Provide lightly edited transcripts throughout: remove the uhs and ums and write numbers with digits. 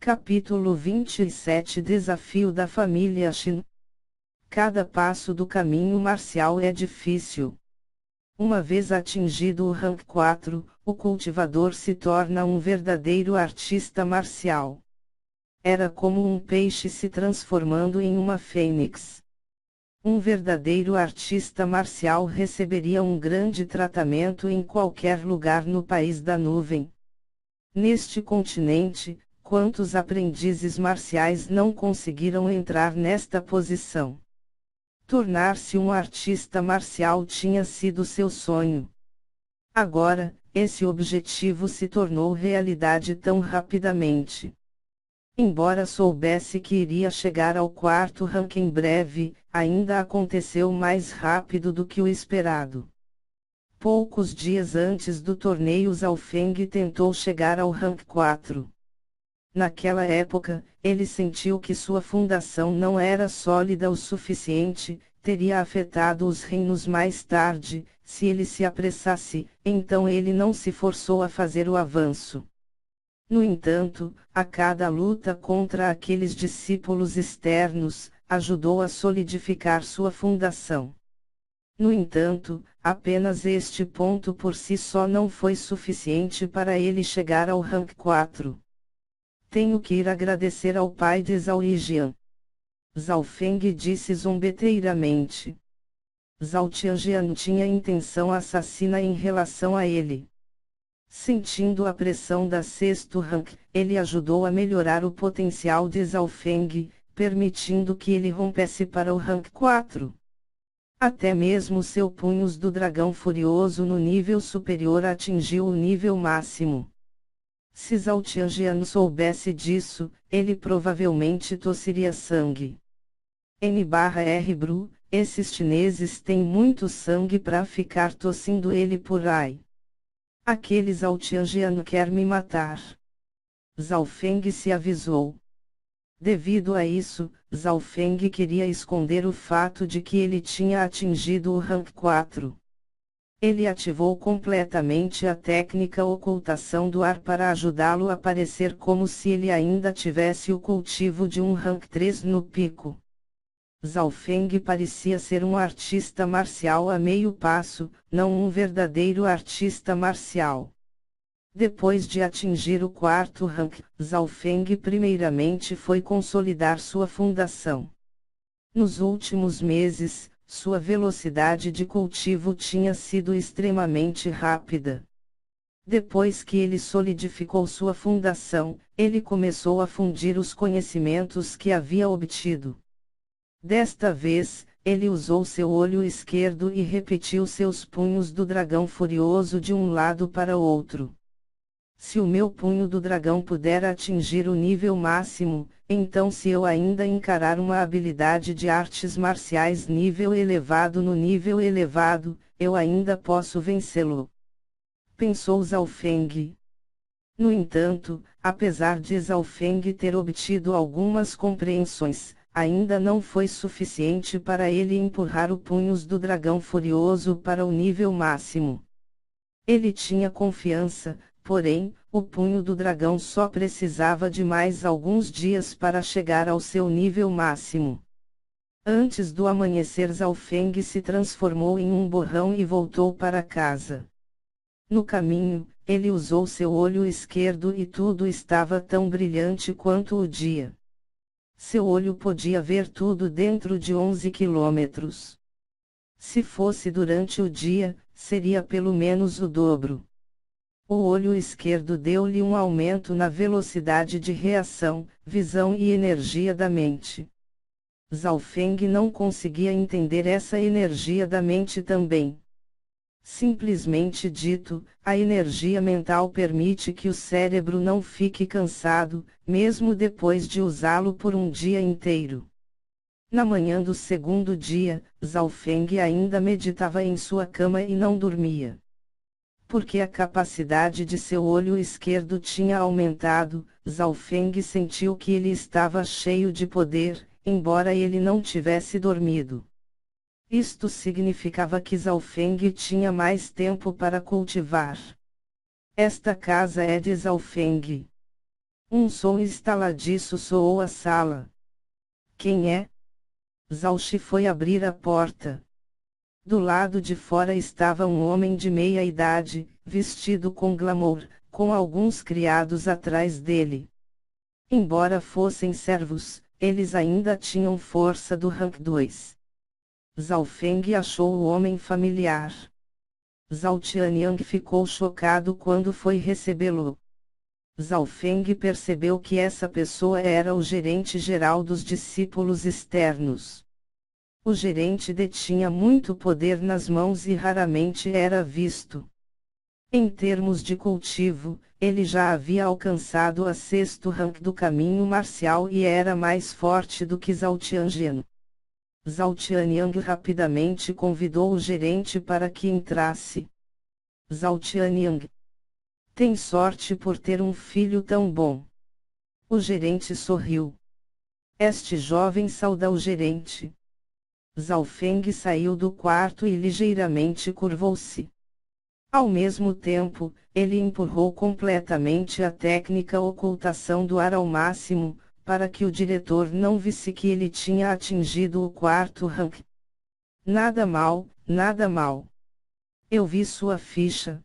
Capítulo 27 Desafio da família Shin. Cada passo do caminho marcial é difícil. Uma vez atingido o rank 4, o cultivador se torna um verdadeiro artista marcial. Era como um peixe se transformando em uma fênix. Um verdadeiro artista marcial receberia um grande tratamento em qualquer lugar no país da nuvem. Neste continente, quantos aprendizes marciais não conseguiram entrar nesta posição? Tornar-se um artista marcial tinha sido seu sonho. Agora, esse objetivo se tornou realidade tão rapidamente. Embora soubesse que iria chegar ao quarto rank em breve, ainda aconteceu mais rápido do que o esperado. Poucos dias antes do torneio Zhao Feng tentou chegar ao rank 4. Naquela época, ele sentiu que sua fundação não era sólida o suficiente, teria afetado os reinos mais tarde, se ele se apressasse, então ele não se forçou a fazer o avanço. No entanto, a cada luta contra aqueles discípulos externos, ajudou a solidificar sua fundação. No entanto, apenas este ponto por si só não foi suficiente para ele chegar ao rank 4. Tenho que ir agradecer ao pai de Zhao Yijian. Zhao Feng disse zombeteiramente. Zhao Tianjian tinha intenção assassina em relação a ele. Sentindo a pressão da sexto rank, ele ajudou a melhorar o potencial de Zhao Feng, permitindo que ele rompesse para o rank 4. Até mesmo seu punhos do dragão furioso no nível superior atingiu o nível máximo. Se Zhao Tianjian soubesse disso, ele provavelmente tossiria sangue. N/R Bru, esses chineses têm muito sangue para ficar tossindo ele por aí. Aquele Zhao Tianjian quer me matar. Zhao Feng se avisou. Devido a isso, Zhao Feng queria esconder o fato de que ele tinha atingido o rank 4. Ele ativou completamente a técnica ocultação do ar para ajudá-lo a parecer como se ele ainda tivesse o cultivo de um rank 3 no pico. Zhao Feng parecia ser um artista marcial a meio passo, não um verdadeiro artista marcial. Depois de atingir o quarto rank, Zhao Feng primeiramente foi consolidar sua fundação. Nos últimos meses, sua velocidade de cultivo tinha sido extremamente rápida. Depois que ele solidificou sua fundação, ele começou a fundir os conhecimentos que havia obtido. Desta vez, ele usou seu olho esquerdo e repetiu seus punhos do dragão furioso de um lado para o outro. Se o meu punho do dragão puder atingir o nível máximo, então se eu ainda encarar uma habilidade de artes marciais nível elevado no nível elevado, eu ainda posso vencê-lo. Pensou Zhao Feng. No entanto, apesar de Zhao Feng ter obtido algumas compreensões, ainda não foi suficiente para ele empurrar o punhos do dragão furioso para o nível máximo. Ele tinha confiança. Porém, o punho do dragão só precisava de mais alguns dias para chegar ao seu nível máximo. Antes do amanhecer, Zhao Feng se transformou em um borrão e voltou para casa. No caminho, ele usou seu olho esquerdo e tudo estava tão brilhante quanto o dia. Seu olho podia ver tudo dentro de 11 quilômetros. Se fosse durante o dia, seria pelo menos o dobro. O olho esquerdo deu-lhe um aumento na velocidade de reação, visão e energia da mente. Zhao Feng não conseguia entender essa energia da mente também. Simplesmente dito, a energia mental permite que o cérebro não fique cansado, mesmo depois de usá-lo por um dia inteiro. Na manhã do segundo dia, Zhao Feng ainda meditava em sua cama e não dormia. Porque a capacidade de seu olho esquerdo tinha aumentado, Zhao Feng sentiu que ele estava cheio de poder, embora ele não tivesse dormido. Isto significava que Zhao Feng tinha mais tempo para cultivar. Esta casa é de Zhao Feng. Um som estaladiço soou a sala. Quem é? Zalchi foi abrir a porta. Do lado de fora estava um homem de meia idade, vestido com glamour, com alguns criados atrás dele. Embora fossem servos, eles ainda tinham força do rank 2. Zhao Feng achou o homem familiar. Zhao Tianyang ficou chocado quando foi recebê-lo. Zhao Feng percebeu que essa pessoa era o gerente geral dos discípulos externos. O gerente detinha muito poder nas mãos e raramente era visto. Em termos de cultivo, ele já havia alcançado a sexto rank do caminho marcial e era mais forte do que Zhao Tianjian. Zhao Tianyang rapidamente convidou o gerente para que entrasse. Zhao Tianyang: tem sorte por ter um filho tão bom. O gerente sorriu. Este jovem sauda o gerente. Zhao Feng saiu do quarto e ligeiramente curvou-se. Ao mesmo tempo, ele empurrou completamente a técnica ocultação do ar ao máximo, para que o diretor não visse que ele tinha atingido o quarto rank. Nada mal, nada mal. Eu vi sua ficha.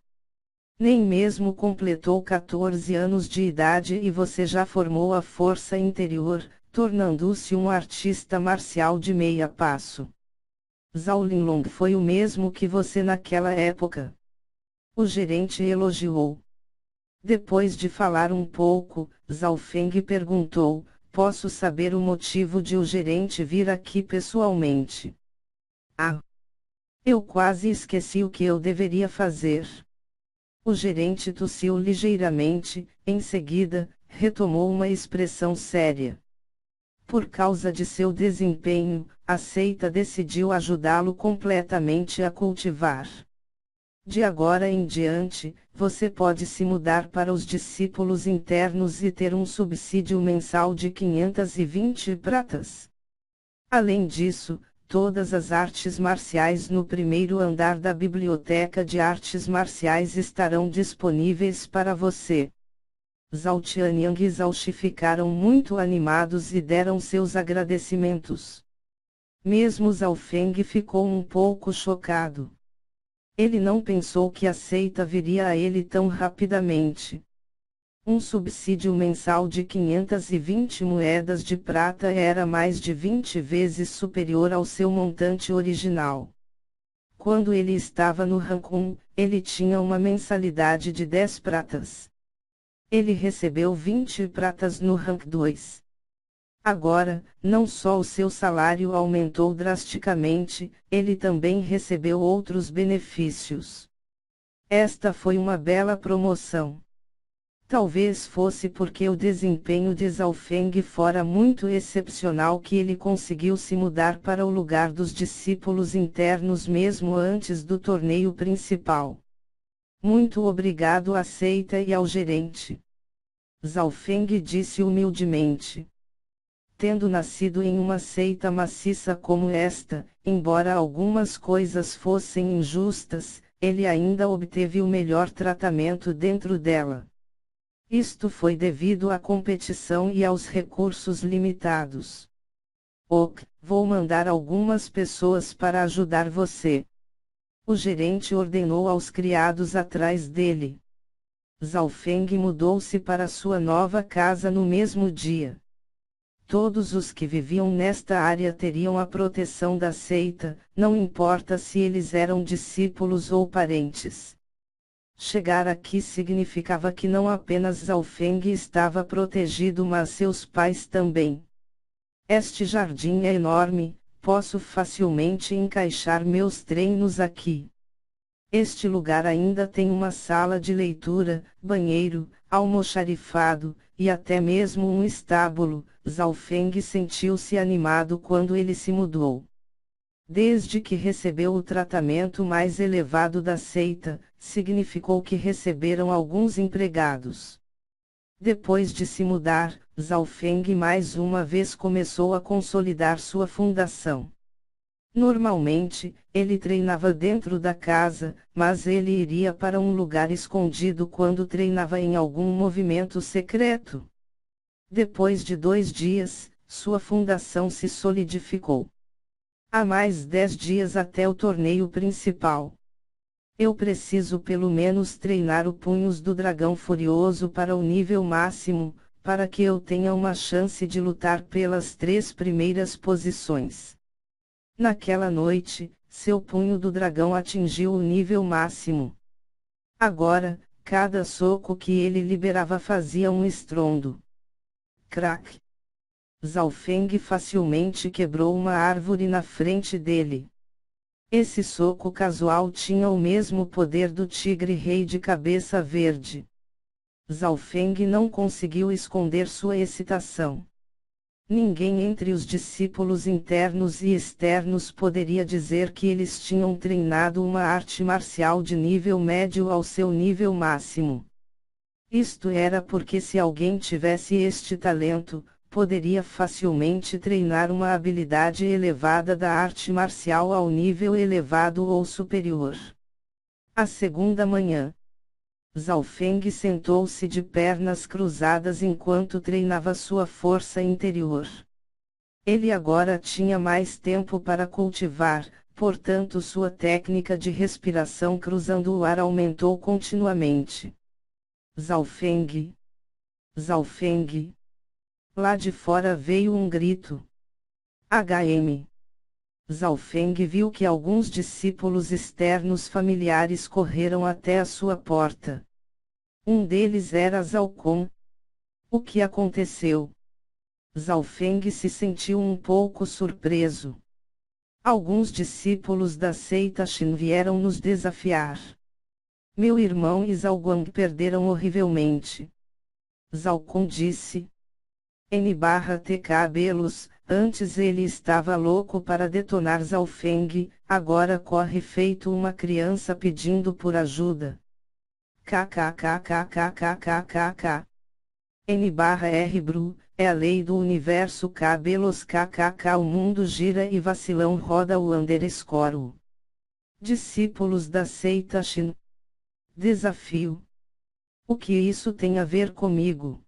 Nem mesmo completou 14 anos de idade e você já formou a força interior, tornando-se um artista marcial de meia passo. Zhao Linlong foi o mesmo que você naquela época. O gerente elogiou. Depois de falar um pouco, Zhao Feng perguntou: posso saber o motivo de o gerente vir aqui pessoalmente? Ah! Eu quase esqueci o que eu deveria fazer. O gerente tossiu ligeiramente, em seguida, retomou uma expressão séria. Por causa de seu desempenho, a seita decidiu ajudá-lo completamente a cultivar. De agora em diante, você pode se mudar para os discípulos internos e ter um subsídio mensal de 520 pratas. Além disso, todas as artes marciais no primeiro andar da Biblioteca de Artes Marciais estarão disponíveis para você. Zhao Tianyang e Zhao Shi ficaram muito animados e deram seus agradecimentos. Mesmo Zhao Feng ficou um pouco chocado. Ele não pensou que a seita viria a ele tão rapidamente. Um subsídio mensal de 520 moedas de prata era mais de 20 vezes superior ao seu montante original. Quando ele estava no rank 1, ele tinha uma mensalidade de 10 pratas. Ele recebeu 20 pratas no rank 2. Agora, não só o seu salário aumentou drasticamente, ele também recebeu outros benefícios. Esta foi uma bela promoção. Talvez fosse porque o desempenho de Zhao Feng fora muito excepcional que ele conseguiu se mudar para o lugar dos discípulos internos mesmo antes do torneio principal. Muito obrigado à seita e ao gerente. Zhao Feng disse humildemente. Tendo nascido em uma seita maciça como esta, embora algumas coisas fossem injustas, ele ainda obteve o melhor tratamento dentro dela. Isto foi devido à competição e aos recursos limitados. Ok, vou mandar algumas pessoas para ajudar você. O gerente ordenou aos criados atrás dele. Zhao Feng mudou-se para sua nova casa no mesmo dia. Todos os que viviam nesta área teriam a proteção da seita, não importa se eles eram discípulos ou parentes. Chegar aqui significava que não apenas Zhao Feng estava protegido mas seus pais também. Este jardim é enorme, posso facilmente encaixar meus treinos aqui. Este lugar ainda tem uma sala de leitura, banheiro, almoxarifado, e até mesmo um estábulo. Zhao Feng sentiu-se animado quando ele se mudou. Desde que recebeu o tratamento mais elevado da seita, significou que receberam alguns empregados. Depois de se mudar, Zhao Feng mais uma vez começou a consolidar sua fundação. Normalmente, ele treinava dentro da casa, mas ele iria para um lugar escondido quando treinava em algum movimento secreto. Depois de 2 dias, sua fundação se solidificou. Há mais 10 dias até o torneio principal. Eu preciso pelo menos treinar o Punhos do Dragão Furioso para o nível máximo, para que eu tenha uma chance de lutar pelas 3 primeiras posições. Naquela noite, seu Punho do Dragão atingiu o nível máximo. Agora, cada soco que ele liberava fazia um estrondo. Crack! Zhao Feng facilmente quebrou uma árvore na frente dele. Esse soco casual tinha o mesmo poder do tigre rei de cabeça verde. Zhao Feng não conseguiu esconder sua excitação. Ninguém entre os discípulos internos e externos poderia dizer que eles tinham treinado uma arte marcial de nível médio ao seu nível máximo. Isto era porque se alguém tivesse este talento, poderia facilmente treinar uma habilidade elevada da arte marcial ao nível elevado ou superior. A segunda manhã, Zhao Feng sentou-se de pernas cruzadas enquanto treinava sua força interior. Ele agora tinha mais tempo para cultivar, portanto sua técnica de respiração cruzando o ar aumentou continuamente. Zhao Feng! Zhao Feng! Lá de fora veio um grito. HM. Zhao Feng viu que alguns discípulos externos familiares correram até a sua porta. Um deles era Zhao Kun. O que aconteceu? Zhao Feng se sentiu um pouco surpreso. Alguns discípulos da seita Shin vieram nos desafiar. Meu irmão e Zhao Guang perderam horrivelmente. Zhao Kun disse. N/T cabelos, antes ele estava louco para detonar Zhao Feng, agora corre feito uma criança pedindo por ajuda. KKKKKKKKK. N/R Bru, é a lei do universo cabelos KKK. O mundo gira e vacilão roda o underscore. Discípulos da seita Shin. Desafio. O que isso tem a ver comigo?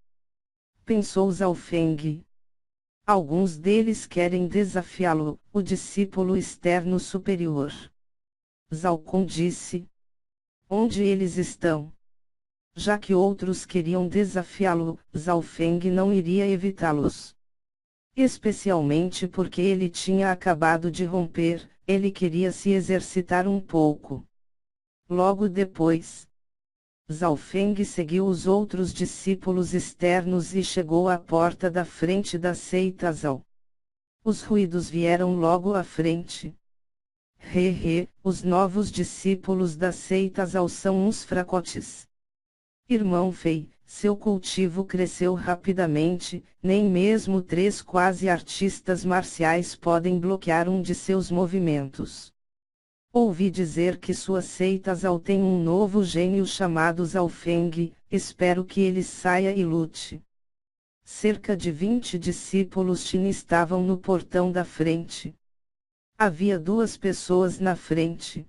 Pensou Zhao Feng. Alguns deles querem desafiá-lo, o discípulo externo superior. Zhao Kun disse. Onde eles estão? Já que outros queriam desafiá-lo, Zhao Feng não iria evitá-los. Especialmente porque ele tinha acabado de romper, ele queria se exercitar um pouco. Logo depois, Zhao Feng seguiu os outros discípulos externos e chegou à porta da frente da seita Zhao. Os ruídos vieram logo à frente. Os novos discípulos da seita Zhao são uns fracotes. Irmão Fei, seu cultivo cresceu rapidamente, nem mesmo 3 quase artistas marciais podem bloquear um de seus movimentos. Ouvi dizer que sua seita Zhao tem um novo gênio chamado Zhao Feng, espero que ele saia e lute. Cerca de 20 discípulos Shin estavam no portão da frente. Havia 2 pessoas na frente.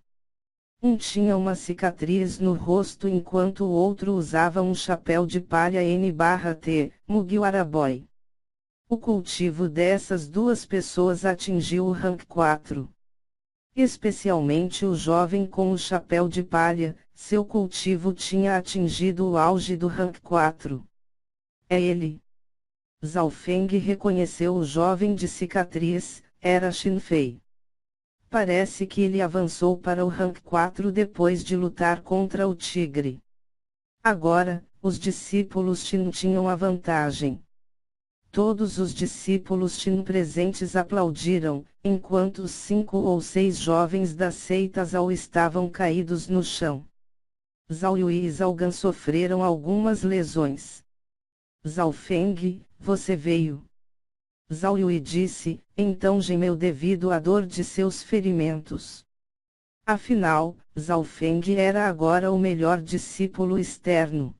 Um tinha uma cicatriz no rosto enquanto o outro usava um chapéu de palha N/T, Mugiwara Boy. O cultivo dessas 2 pessoas atingiu o rank 4. Especialmente o jovem com o chapéu de palha, seu cultivo tinha atingido o auge do rank 4. É ele. Zhao Feng reconheceu o jovem de cicatriz, era Xin Fei. Parece que ele avançou para o rank 4 depois de lutar contra o tigre. Agora, os discípulos Shin tinham a vantagem. Todos os discípulos Shin presentes aplaudiram, enquanto os 5 ou 6 jovens da seita Zhao estavam caídos no chão. Zhao Yui e Zhao Gan sofreram algumas lesões. Zhao Feng, você veio. Zhao Yui disse, então gemeu devido à dor de seus ferimentos. Afinal, Zhao Feng era agora o melhor discípulo externo.